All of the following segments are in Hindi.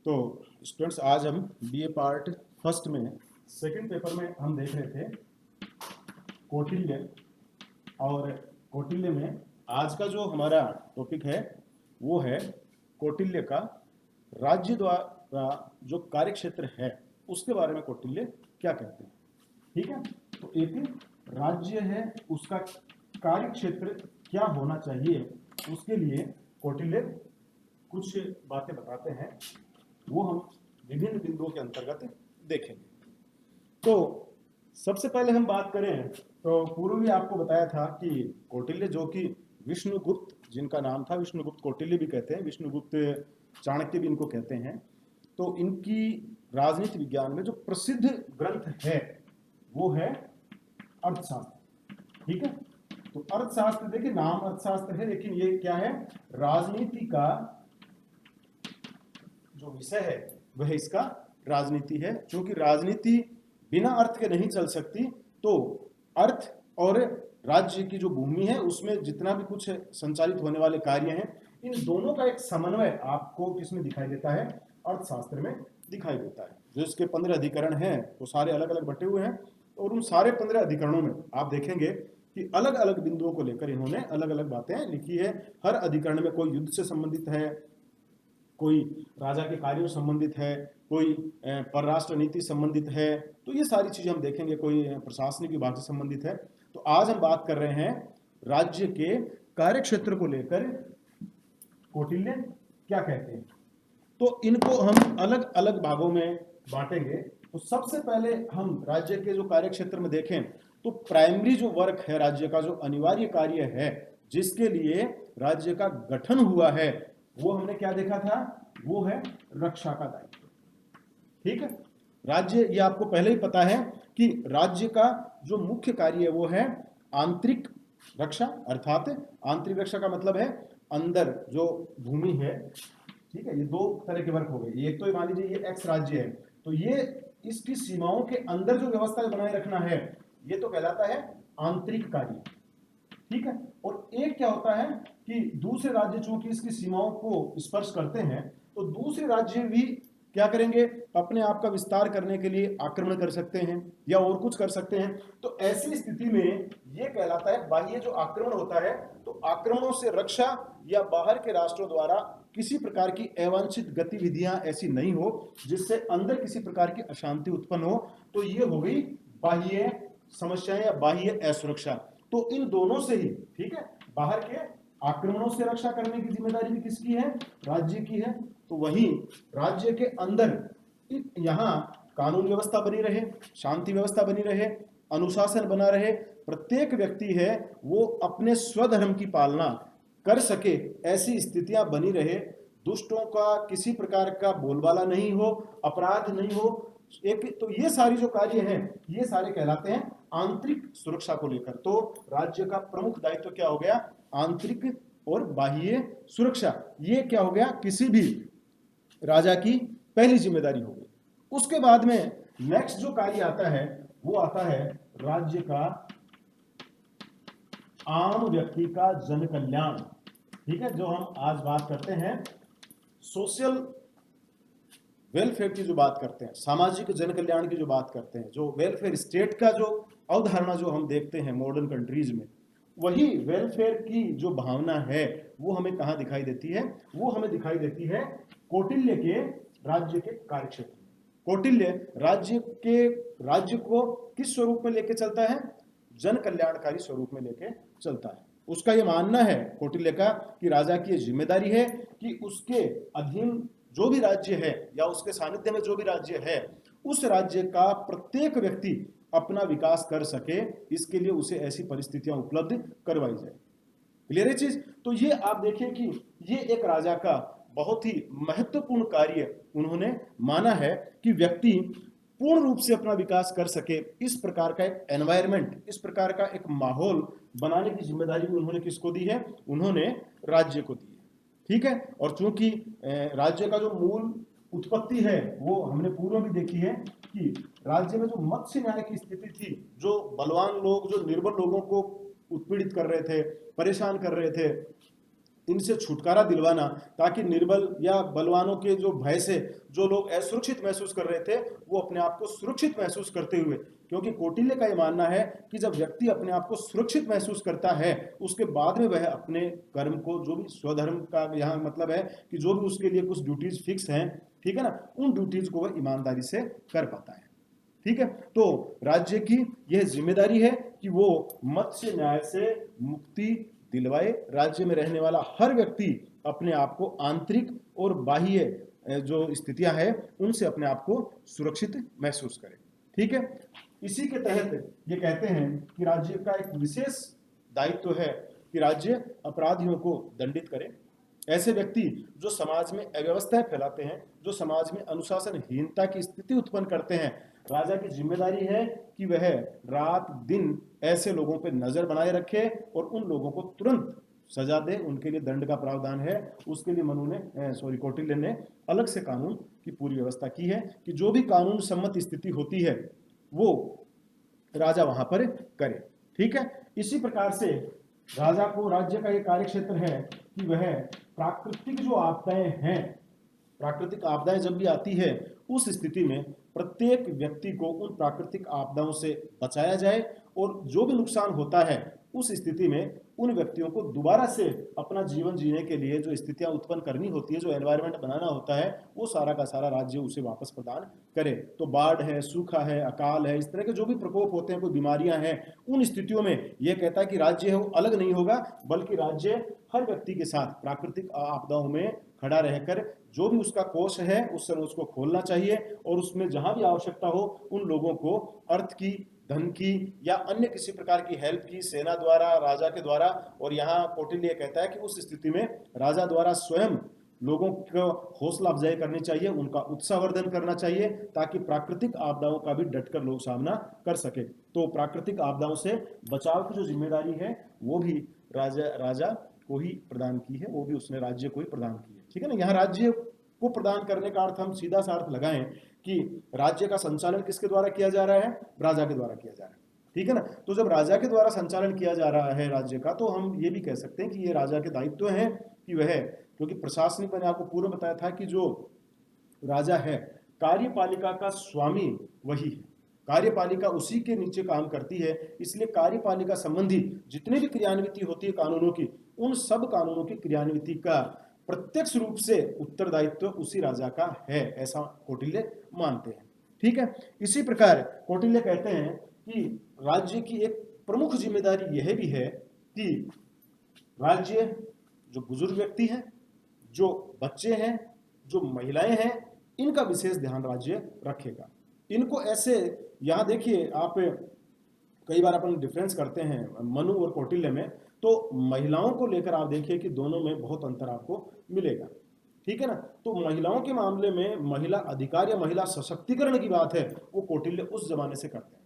तो स्टूडेंट्स, आज हम बीए पार्ट फर्स्ट में सेकंड पेपर में हम देख रहे थे कौटिल्य। और कौटिल्य में आज का जो हमारा टॉपिक है वो है कौटिल्य का राज्य द्वारा जो कार्य क्षेत्र है उसके बारे में कौटिल्य क्या कहते हैं। ठीक है, तो एक राज्य है उसका कार्य क्षेत्र क्या होना चाहिए, उसके लिए कौटिल्य कुछ बातें बताते हैं, वो हम विभिन्न बिंदुओं के अंतर्गत देखेंगे। तो सबसे पहले हम बात करें तो पूर्व भी आपको बताया था कि कौटिल्य जो कि विष्णुगुप्त, जिनका नाम था विष्णुगुप्त, कौटिल्य भी कहते हैं, विष्णुगुप्त चाणक्य भी इनको कहते हैं। तो इनकी राजनीति विज्ञान में जो प्रसिद्ध ग्रंथ है वो है अर्थशास्त्र। ठीक है, तो अर्थशास्त्र, देखिए नाम अर्थशास्त्र है लेकिन ये क्या है, राजनीति का जो विषय है वह इसका राजनीति है। क्योंकि राजनीति बिना अर्थ के नहीं चल सकती, तो अर्थ और राज्य की जो भूमि है उसमें जितना भी कुछ संचालित होने वाले कार्य हैं, इन दोनों का एक समन्वय आपको किसमें दिखाई देता है, अर्थशास्त्र में दिखाई देता है। जो इसके 15 अधिकरण हैं वो सारे अलग अलग बटे हुए हैं, और उन सारे 15 अधिकरणों में आप देखेंगे कि अलग अलग बिंदुओं को लेकर इन्होंने अलग अलग बातें लिखी है। हर अधिकरण में कोई युद्ध से संबंधित है, कोई राजा के कार्यों संबंधित है, कोई परराष्ट्र नीति संबंधित है, तो ये सारी चीजें हम देखेंगे, कोई प्रशासनिक विभाग से संबंधित है। तो आज हम बात कर रहे हैं राज्य के कार्य क्षेत्र को लेकर कौटिल्य क्या कहते हैं। तो इनको हम अलग अलग भागों में बांटेंगे। तो सबसे पहले हम राज्य के जो कार्य क्षेत्र में देखें तो प्राइमरी जो वर्क है राज्य का, जो अनिवार्य कार्य है जिसके लिए राज्य का गठन हुआ है, वो हमने क्या देखा था, वो है रक्षा का दायित्व। ठीक है, राज्य, ये आपको पहले ही पता है कि राज्य का जो मुख्य कार्य है वो है आंतरिक रक्षा, अर्थात आंतरिक रक्षा का मतलब है अंदर जो भूमि है। ठीक है, ये दो तरह के वर्क हो गए। एक तो मान लीजिए ये एक्स राज्य है, तो ये इसकी सीमाओं के अंदर जो व्यवस्था बनाए रखना है ये तो कहलाता है आंतरिक कार्य। ठीक है, और एक क्या होता है कि दूसरे राज्य चूंकि इसकी सीमाओं को स्पर्श करते हैं, तो दूसरे राज्य भी क्या करेंगे, अपने आप का विस्तार करने के लिए आक्रमण कर सकते हैं या और कुछ कर सकते हैं। तो ऐसी स्थिति में यह कहलाता है बाह्य जो आक्रमण होता है, तो आक्रमणों से रक्षा या बाहर के राष्ट्रों द्वारा किसी प्रकार की अवांछित गतिविधियां ऐसी नहीं हो जिससे अंदर किसी प्रकार की अशांति उत्पन्न हो, तो ये हो गई बाह्य समस्याएं या बाह्य असुरक्षा। तो इन दोनों से ही, ठीक है, बाहर के आक्रमणों से रक्षा करने की जिम्मेदारी भी किसकी है, राज्य की है। तो वहीं राज्य के अंदर यहां कानून व्यवस्था बनी रहे, शांति व्यवस्था बनी रहे, अनुशासन बना रहे, प्रत्येक व्यक्ति है वो अपने स्वधर्म की पालना कर सके, ऐसी स्थितियां बनी रहे, दुष्टों का किसी प्रकार का बोलबाला नहीं हो, अपराध नहीं हो। एक तो ये सारी जो कार्य हैं ये सारे कहलाते हैं आंतरिक सुरक्षा को लेकर। तो राज्य का प्रमुख दायित्व क्या हो गया, आंतरिक और बाह्य सुरक्षा। ये क्या हो गया, किसी भी राजा की पहली जिम्मेदारी हो गई। उसके बाद में नेक्स्ट जो कार्य आता है वो आता है राज्य का आम व्यक्ति का जन कल्याण। ठीक है, जो हम आज बात करते हैं सोशल वेलफेयर की जो बात करते हैं, सामाजिक जन कल्याण की जो बात करते हैं, जो वेलफेयर स्टेट का जो अवधारणा जो हम देखते हैं मॉडर्न कंट्रीज में, वही वेलफेयर की जो भावना है वो हमें कहां दिखाई देती है, वो हमें दिखाई देती है कौटिल्य के राज्य के कार्यक्षेत्र में। कौटिल्य राज्य को किस स्वरूप में लेके चलता है, जन कल्याणकारी स्वरूप में लेके चलता है। उसका यह मानना है कौटिल्य का कि राजा की जिम्मेदारी है कि उसके अधीन जो भी राज्य है या उसके सानिध्य में जो भी राज्य है, उस राज्य का प्रत्येक व्यक्ति अपना विकास कर सके, इसके लिए उसे ऐसी परिस्थितियां उपलब्ध करवाई जाए। क्लियर है चीज। तो ये आप देखिए कि ये एक राजा का बहुत ही महत्वपूर्ण कार्य उन्होंने माना है कि व्यक्ति पूर्ण रूप से अपना विकास कर सके, इस प्रकार का एक एनवायरमेंट, इस प्रकार का एक माहौल बनाने की जिम्मेदारी भी उन्होंने किसको दी है, उन्होंने राज्य को दी है। ठीक है, और चूंकि राज्य का जो मूल उत्पत्ति है वो हमने पूर्व भी देखी है कि राज्य में जो मत्स्य न्याय की स्थिति थी, जो बलवान लोग जो निर्बल लोगों को उत्पीड़ित कर रहे थे, परेशान कर रहे थे, इनसे छुटकारा दिलवाना, ताकि निर्बल या बलवानों के जो भय से जो लोग असुरक्षित महसूस कर रहे थे वो अपने आप को सुरक्षित महसूस करते हुए, क्योंकि कौटिल्य का यह मानना है कि जब व्यक्ति अपने आप को सुरक्षित महसूस करता है उसके बाद में वह अपने कर्म को, जो भी स्वधर्म का यहाँ मतलब है कि जो भी उसके लिए कुछ ड्यूटीज फिक्स हैं, ठीक है ना, उन ड्यूटीज को वह ईमानदारी से कर पाता है। ठीक है, तो राज्य की यह जिम्मेदारी है कि वो मत्स्य न्याय से मुक्ति दिलवाए। राज्य में रहने वाला हर व्यक्ति अपने आप को आंतरिक और बाह्य जो स्थितियां हैं उनसे अपने आप को सुरक्षित महसूस करे। ठीक है, इसी के तहत ये कहते हैं कि राज्य का एक विशेष दायित्व है कि राज्य अपराधियों को दंडित करे। ऐसे व्यक्ति जो समाज में अव्यवस्थाएं फैलाते हैं, जो समाज में अनुशासनहीनता की स्थिति उत्पन्न करते हैं, राजा की जिम्मेदारी है कि वह रात दिन ऐसे लोगों पर नजर बनाए रखे और उन लोगों को तुरंत सजा दे। उनके लिए दंड का प्रावधान है। उसके लिए कौटिल्य ने अलग से कानून की पूरी व्यवस्था की है कि जो भी कानून सम्मत स्थिति होती है वो राजा वहां पर करे। ठीक है, इसी प्रकार से राजा को, राज्य का ये कार्य क्षेत्र है कि वह प्राकृतिक जो आपदाएं हैं, प्राकृतिक आपदाएं जब भी आती है उस स्थिति में प्रत्येक व्यक्ति को उन प्राकृतिक आपदाओं से बचाया जाए और जो भी नुकसान होता है उस स्थिति में उन व्यक्तियों को दोबारा से अपना जीवन जीने के लिए जो स्थितियां उत्पन्न करनी होती है, जो एनवायरनमेंट बनाना होता है, वो सारा का सारा राज्य उसे वापस प्रदान करे। तो बाढ़ है, सूखा है, अकाल है, इस तरह के जो भी प्रकोप होते हैं, कोई बीमारियां हैं, उन स्थितियों में यह कहता है कि राज्य है वो अलग नहीं होगा, बल्कि राज्य हर व्यक्ति के साथ प्राकृतिक आपदाओं में खड़ा रहकर जो भी उसका कोष है उस समय उसको खोलना चाहिए और उसमें जहां भी आवश्यकता हो उन लोगों को अर्थ की, धन की या अन्य किसी प्रकार की हेल्प की सेना द्वारा, राजा के द्वारा। और यहाँ कौटिल्य कहता है कि उस स्थिति में राजा द्वारा स्वयं लोगों को हौसला अफजाई करनी चाहिए, उनका उत्साहवर्धन करना चाहिए, ताकि प्राकृतिक आपदाओं का भी डटकर लोग सामना कर सके। तो प्राकृतिक आपदाओं से बचाव की जो जिम्मेदारी है वो भी राजा को ही प्रदान की है, वो भी उसने राज्य को ही प्रदान की है। ठीक है ना, यहाँ राज्य को प्रदान करने का अर्थ हम सीधा सा अर्थ लगाएं कि राज्य का संचालन किसके द्वारा किया जा रहा है, राजा के द्वारा किया जा रहा है। ठीक है ना, तो जब राजा के द्वारा संचालन किया जा रहा है राज्य का, तो हम ये भी कह सकते हैं कि ये राजा के दायित्व है कि वह, क्योंकि प्रशासनिक, मैंने आपको पूर्व बताया था कि जो राजा है कार्यपालिका का स्वामी वही है, कार्यपालिका उसी के नीचे काम करती है, इसलिए कार्यपालिका संबंधी जितने भी क्रियान्विति होती है कानूनों की, उन सब कानूनों की क्रियान्विति का प्रत्यक्ष रूप से उत्तरदायित्व उसी राजा का है, ऐसा कौटिल्य मानते हैं। ठीक है, इसी प्रकार कौटिल्य कहते हैं कि राज्य की एक प्रमुख जिम्मेदारी यह भी है कि राज्य जो बुजुर्ग व्यक्ति हैं, जो बच्चे हैं, जो महिलाएं हैं, इनका विशेष ध्यान राज्य रखेगा। इनको ऐसे, यहां देखिए आप, कई बार अपन डिफरेंस करते हैं मनु और कौटिल्य में, तो महिलाओं को लेकर आप देखिए कि दोनों में बहुत अंतर आपको मिलेगा। ठीक है ना, तो महिलाओं के मामले में महिला अधिकार या महिला सशक्तिकरण की बात है वो कौटिल्य उस जमाने से करते हैं।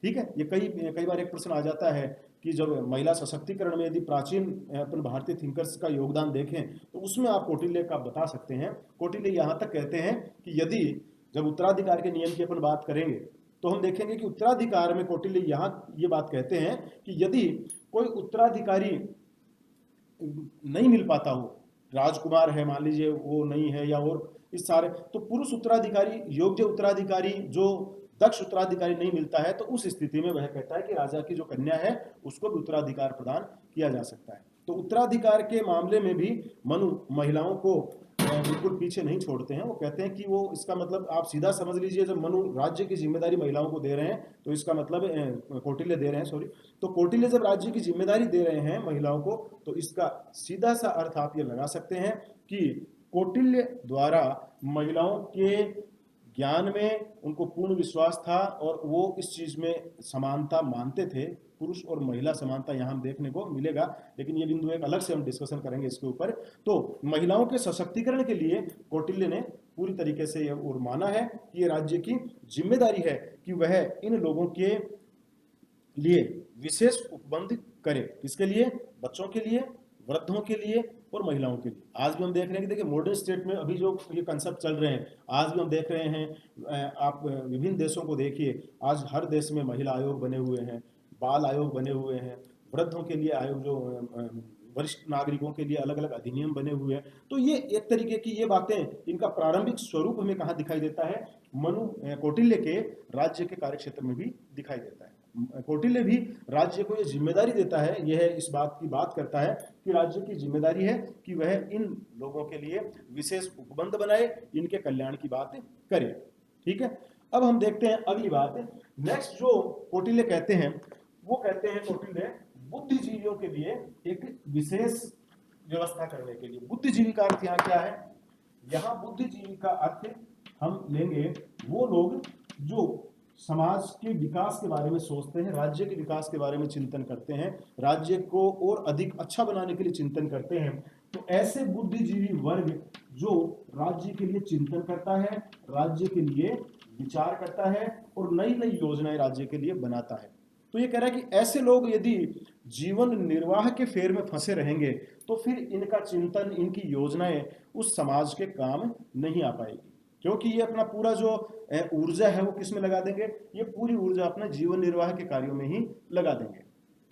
ठीक है, ये कई बार एक प्रश्न आ जाता है कि जब महिला सशक्तिकरण में यदि प्राचीन अपन भारतीय थिंकर्स का योगदान देखें तो उसमें आप कौटिल्य का बता सकते हैं। कौटिल्य यहां तक कहते हैं कि यदि, जब उत्तराधिकार के नियम की अपन बात करेंगे तो हम देखेंगे कि उत्तराधिकार में कौटिल्य यहां ये बात कहते हैं कि यदि कोई उत्तराधिकारी नहीं मिल पाता हो, राजकुमार है मान लीजिए वो नहीं है, या और इस सारे, तो पुरुष उत्तराधिकारी, योग्य उत्तराधिकारी, जो दक्ष उत्तराधिकारी नहीं मिलता है, तो उस स्थिति में वह कहता है कि राजा की जो कन्या है उसको भी उत्तराधिकार प्रदान किया जा सकता है। तो उत्तराधिकार के मामले में भी मनु महिलाओं को बिल्कुल पीछे नहीं छोड़ते हैं। वो कहते हैं कि वो, इसका मतलब आप सीधा समझ लीजिए, जब मनु राज्य की जिम्मेदारी महिलाओं को दे रहे हैं तो इसका मतलब कौटिल्य दे रहे हैं, सॉरी, तो कौटिल्य जब राज्य की जिम्मेदारी दे रहे हैं महिलाओं को, तो इसका सीधा सा अर्थ आप ये लगा सकते हैं कि कौटिल्य द्वारा महिलाओं के ज्ञान में उनको पूर्ण विश्वास था और वो इस चीज में समानता मानते थे। पुरुष और महिला समानता यहाँ देखने को मिलेगा, लेकिन ये बिंदु एक अलग से हम डिस्कशन करेंगे इसके ऊपर। तो महिलाओं के सशक्तिकरण के लिए कौटिल्य ने पूरी तरीके से यह और माना है कि ये राज्य की जिम्मेदारी है कि वह इन लोगों के लिए विशेष उपबंध करे। किसके लिए? बच्चों के लिए, वृद्धों के लिए और महिलाओं के लिए। आज भी हम देख रहे हैं कि देखिए मॉडर्न स्टेट में अभी जो ये कंसेप्ट चल रहे हैं, आज भी हम देख रहे हैं, आप विभिन्न देशों को देखिए, आज हर देश में महिला आयोग बने हुए हैं, बाल आयोग बने हुए हैं, वृद्धों के लिए आयोग जो वरिष्ठ नागरिकों के लिए अलग अलग अधिनियम बने हुए हैं। तो ये एक तरीके की ये बातें, इनका प्रारंभिक स्वरूप हमें कहाँ दिखाई देता है, कौटिल्य के राज्य के कार्यक्षेत्र में भी दिखाई देता है। कौटिल्य भी राज्य को ये जिम्मेदारी देता है, यह इस बात की बात करता है कि राज्य की जिम्मेदारी है कि वह इन लोगों के लिए विशेष उपबंध बनाए, इनके कल्याण की बात करे। ठीक है, अब हम देखते हैं अगली बात। नेक्स्ट जो कौटिल्य कहते हैं, वो कहते हैं कौटिल्य बुद्धिजीवियों के लिए एक विशेष व्यवस्था करने के लिए। बुद्धिजीवी का अर्थ यहाँ क्या है, यहाँ बुद्धिजीवी का अर्थ हम लेंगे वो लोग जो समाज के विकास के बारे में सोचते हैं, राज्य के विकास के बारे में चिंतन करते हैं, राज्य को और अधिक अच्छा बनाने के लिए चिंतन करते हैं। तो ऐसे बुद्धिजीवी वर्ग जो राज्य के लिए चिंतन करता है, राज्य के लिए विचार करता है और नई नई योजनाएं राज्य के लिए बनाता है। तो ये कह रहा है कि ऐसे लोग यदि जीवन निर्वाह के फेर में फंसे रहेंगे तो फिर इनका चिंतन, इनकी योजनाएं उस समाज के काम नहीं आ पाएगी, क्योंकि ये अपना पूरा जो ऊर्जा है वो किस में लगा देंगे, ये पूरी ऊर्जा अपने जीवन निर्वाह के कार्यों में ही लगा देंगे।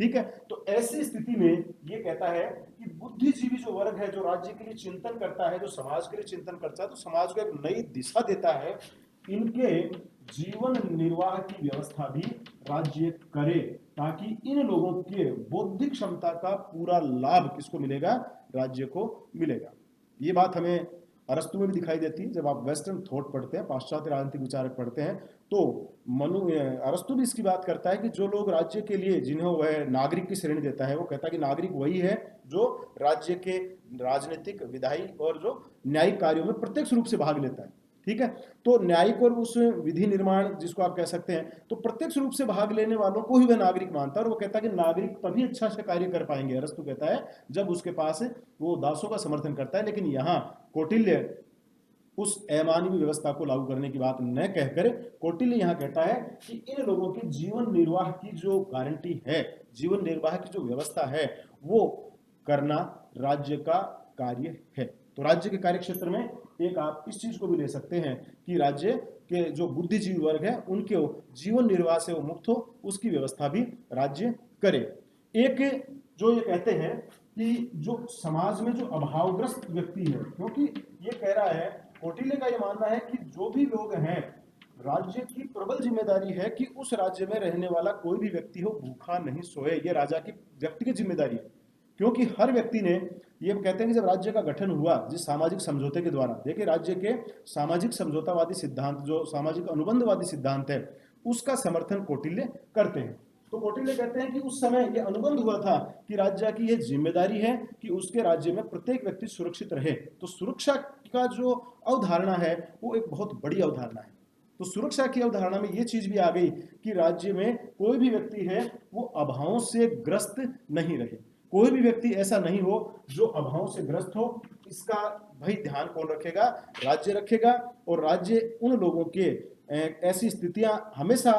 ठीक है, तो ऐसी स्थिति में ये कहता है कि बुद्धिजीवी जो वर्ग है, जो राज्य के लिए चिंतन करता है, जो समाज के लिए चिंतन करता है, तो समाज को एक नई दिशा देता है, इनके जीवन निर्वाह की व्यवस्था भी राज्य करे, ताकि इन लोगों के बौद्धिक क्षमता का पूरा लाभ किसको मिलेगा, राज्य को मिलेगा। ये बात हमें अरस्तु में भी दिखाई देती है। जब आप वेस्टर्न थॉट पढ़ते हैं, पाश्चात्य राजनीतिक विचारक पढ़ते हैं, तो अरस्तु भी इसकी बात करता है कि जो लोग राज्य के लिए, जिन्हें वह नागरिक की श्रेणी देता है, वो कहता है कि नागरिक वही है जो राज्य के राजनीतिक, विधायी और जो न्यायिक कार्यों में प्रत्यक्ष रूप से भाग लेता है। ठीक है, तो न्यायिक और उस विधि निर्माण जिसको आप कह सकते हैं, तो प्रत्यक्ष रूप से भाग लेने वालों को ही वह नागरिक मानता है। और वो कहता है कि नागरिक तभी अच्छा से कार्य कर पाएंगे, अरस्तु कहता है, जब उसके पास वो दासों का समर्थन करता है। लेकिन यहाँ कौटिल्य उस अमानवीय व्यवस्था को लागू करने की बात न कहकर कौटिल्य यहाँ कहता है कि इन लोगों के जीवन निर्वाह की जो गारंटी है, जीवन निर्वाह की जो व्यवस्था है, वो करना राज्य का कार्य है। तो राज्य के कार्य क्षेत्र में एक आप इस चीज को भी ले सकते हैं कि राज्य के जो बुद्धिजीवी वर्ग है, उनके जीवन निर्वाह से वो मुक्त हो, उसकी व्यवस्था भी राज्य करे। एक जो ये कहते हैं कि जो समाज में जो अभावग्रस्त व्यक्ति है, क्योंकि ये कह रहा है, कौटिल्य का ये मानना है कि जो भी लोग हैं, राज्य की प्रबल जिम्मेदारी है कि उस राज्य में रहने वाला कोई भी व्यक्ति हो भूखा नहीं सोए। ये राजा की व्यक्तिगत जिम्मेदारी है, क्योंकि हर व्यक्ति ने, ये कहते हैं कि जब राज्य का गठन हुआ जिस सामाजिक समझौते के द्वारा, देखिए राज्य के सामाजिक समझौतावादी सिद्धांत, जो सामाजिक अनुबंधवादी सिद्धांत है, उसका समर्थन कौटिल्य करते हैं। तो कौटिल्य कहते हैं कि उस समय यह अनुबंध हुआ था कि राज्य की यह जिम्मेदारी है कि उसके राज्य में प्रत्येक व्यक्ति सुरक्षित रहे। तो सुरक्षा का जो अवधारणा है वो एक बहुत बड़ी अवधारणा है। तो सुरक्षा की अवधारणा में यह चीज भी आ गई कि राज्य में कोई भी व्यक्ति है वो अभावों से ग्रस्त नहीं रहे, कोई भी व्यक्ति ऐसा नहीं हो जो अभाव से ग्रस्त हो। इसका भाई ध्यान कौन रखेगा, राज्य रखेगा। और राज्य उन लोगों के ऐसी स्थितियां हमेशा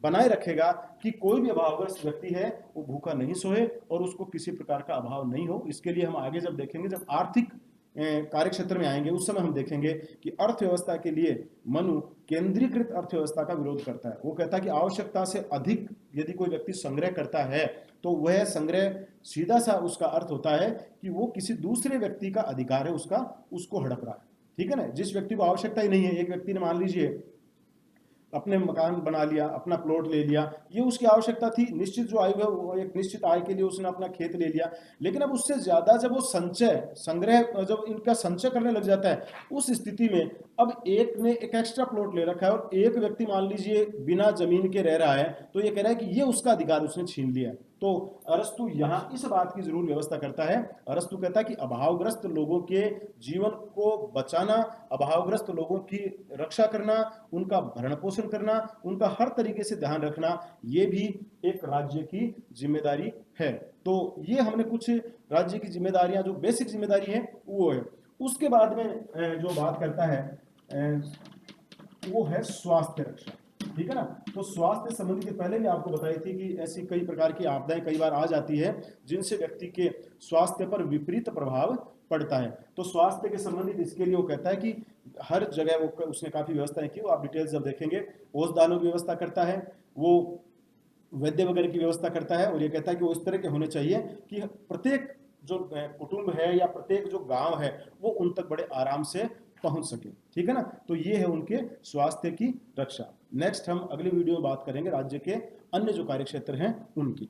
बनाए रखेगा कि कोई भी अभावग्रस्त व्यक्ति है वो भूखा नहीं सोए और उसको किसी प्रकार का अभाव नहीं हो। इसके लिए हम आगे जब देखेंगे, जब आर्थिक कार्यक्षेत्र में आएंगे, उस समय हम देखेंगे कि अर्थव्यवस्था के लिए मनु केंद्रीकृत अर्थव्यवस्था का विरोध करता है। वो कहता है कि आवश्यकता से अधिक यदि कोई व्यक्ति संग्रह करता है तो वह संग्रह सीधा सा उसका अर्थ होता है कि वो किसी दूसरे व्यक्ति का अधिकार है, उसका, उसको हड़प रहा है। ठीक है ना, जिस व्यक्ति को आवश्यकता ही नहीं है, एक व्यक्ति ने मान लीजिए अपने मकान बना लिया, अपना प्लॉट ले लिया, ये उसकी आवश्यकता थी, निश्चित जो आय है वो एक निश्चित आय के लिए उसने अपना खेत ले लिया। लेकिन अब उससे ज्यादा जब वो संग्रह जब इनका संचय करने लग जाता है, उस स्थिति में अब एक ने एक एक्स्ट्रा प्लॉट ले रखा है और एक व्यक्ति मान लीजिए बिना जमीन के रह रहा है, तो ये कह रहा है कि ये उसका अधिकार उसने छीन लिया। तो अरस्तु यहाँ इस बात की जरूर व्यवस्था करता है। अरस्तु कहता है कि अभावग्रस्त लोगों के जीवन को बचाना, अभावग्रस्त लोगों की रक्षा करना, उनका भरण पोषण करना, उनका हर तरीके से ध्यान रखना, ये भी एक राज्य की जिम्मेदारी है। तो ये हमने कुछ राज्य की जिम्मेदारियां, जो बेसिक जिम्मेदारी है वो है। उसके बाद में जो बात करता है वो है स्वास्थ्य रक्षा। ठीक है ना, तो स्वास्थ्य संबंधी के पहले भी आपको बताई थी कि ऐसी कई प्रकार की आपदाएं कई बार आ जाती है जिनसे व्यक्ति के स्वास्थ्य पर विपरीत प्रभाव पड़ता है। तो स्वास्थ्य के संबंधित इसके लिए वो कहता है कि हर जगह वो उसने काफी व्यवस्थाएं की, वो आप डिटेल्स जब देखेंगे, औषधालयों की व्यवस्था करता है, वो वैद्य वगैरह की व्यवस्था करता है। और ये कहता है कि वो इस तरह के होने चाहिए कि प्रत्येक जो कुटुंब है या प्रत्येक जो गांव है वो उन तक बड़े आराम से पहुंच सके। ठीक है ना, तो ये है उनके स्वास्थ्य की रक्षा। नेक्स्ट हम अगले वीडियो में बात करेंगे राज्य के अन्य जो कार्य क्षेत्र हैं उनकी।